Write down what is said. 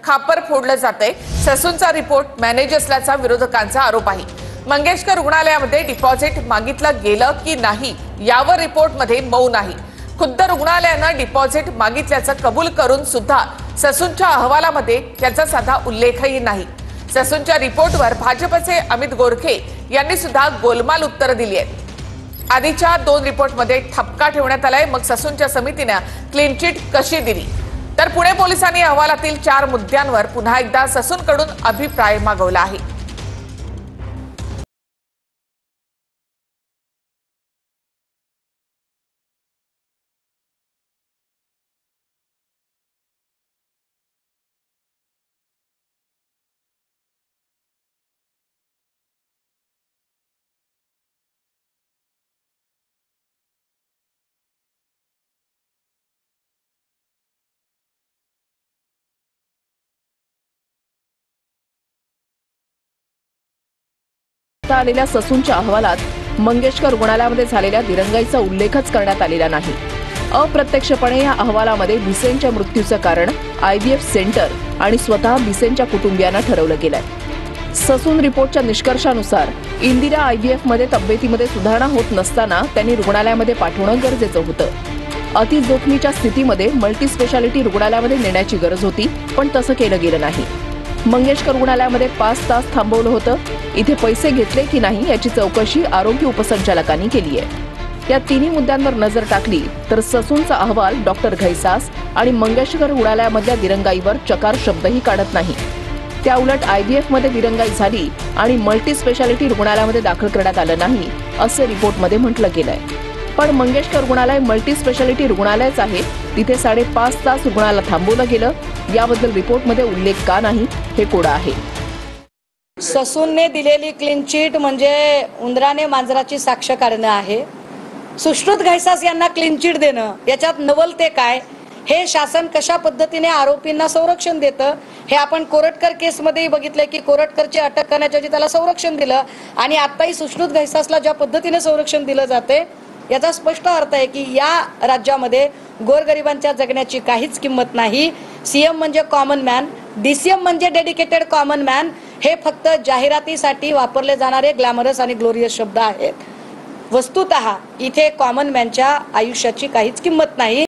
खापर फोडलं जातंय। ससूनचा report manage असल्याचा विरोधकांचा आरोप आहे। मंगेशकर रुग्णालयामध्ये डिपॉझिट मागितलं गेलं की नाही यावर रिपोर्टमध्ये मौन आहे। खुद्द रुग्णालयानं डिपॉझिट मागितल्याचं कबूल करून सुद्धा ससूनच्या अहवालामध्ये त्याचा साधा उल्लेखही नाही। ससूनच्या रिपोर्टवर भाजपचे अमित गोरखे यांनी सुद्धा गोलमाल उत्तर दिली आहेत। आधीच्या 2 रिपोर्टमध्ये ठपका ठेवण्यात आलाय। मग ससूनच्या समितीने क्लीन चिट कशी दिली? तर पुणे पोलिसांनी अहवालातील 4 मुद्द्यांवर पुन्हा एकदा ससूनकडून अभिप्राय मागवला आहे। आलेल्या ससूनच्या अहवालात मंगेशकर रुग्णालयामध्ये झालेल्या दिरंगाईचा उल्लेखच करण्यात आलेला नाही। अप्रत्यक्षपणे या अहवालामध्ये भिसेंच्या मृत्यूचं कारण IVF सेंटर आणि स्वतः भिसेंच्या कुटुंबियांना ठरवलं गेलंय। ससून रिपोर्टच्या निष्कर्षानुसार इंदिरा IVF मध्ये तब्येतीमध्ये सुधारणा होत नसताना त्यांनी रुग्णालयामध्ये पाठवणं गरजेचं होतं। अति जोखमीच्या स्थितीमध्ये मल्टी स्पेशालिटी रुग्णालयामध्ये नेण्याची गरज होती, पण तसं केलं गेलं नाही। मंगेशकर रुग्णालयामध्ये 5 तास थांबवलं होतं। इथे पैसे घेतले की नाही याची चौकशी आरोग्य उपसंचालकांनी केली आहे। या 3 मुद्द्यांवर नजर टाकली तर ससूनचा अहवाल डॉक्टर घैसास आणि मंगेशकर रुग्णालयामधल्या दिरंगाईवर चकार शब्दही काढत नाही। त्या उलट IVF मध्ये दिरंगाई झाली आणि मल्टी स्पेशालिटी रुग्णालयामध्ये दाखल करण्यात आलं नाही असं रिपोर्टमध्ये म्हटलं गेलंय। पण मंगेशकर रुग्णालय मल्टी स्पेशालिटी रुग्णालयच आहे, तिथे 5.5 तास रुग्णाला थांबवलं गेलं। याबद्दल रिपोर्टमध्ये उल्लेख का नाही हे कोडं आहे। ससूनने दिलेली क्लीन चिट म्हणजे उंदराने मांजराची साक्ष काढणं आहे। सुश्रुत घैसास यांना क्लीन चिट देणं याच्यात नवलते काय? हे शासन कशा पद्धतीने आरोपींना संरक्षण देतं हे आपण कोरटकर केसमध्येही बघितलंय की कोरटकरची अटक करण्याच्या त्याला संरक्षण दिलं आणि आताही सुश्रुत घैसासला ज्या पद्धतीने संरक्षण दिलं जाते याचा स्पष्ट अर्थ आहे की या राज्यामध्ये गोरगरिबांच्या जगण्याची काहीच किंमत नाही। CM म्हणजे कॉमन मॅन, DCM म्हणजे डेडिकेटेड कॉमन मॅन हे फक्त जाहिरातीसाठी वापरले जाणारे ग्लॅमरस आणि ग्लोरियस शब्द आहेत। वस्तुतः इथे कॉमन मॅनच्या आयुष्याची काहीच किंमत नाही।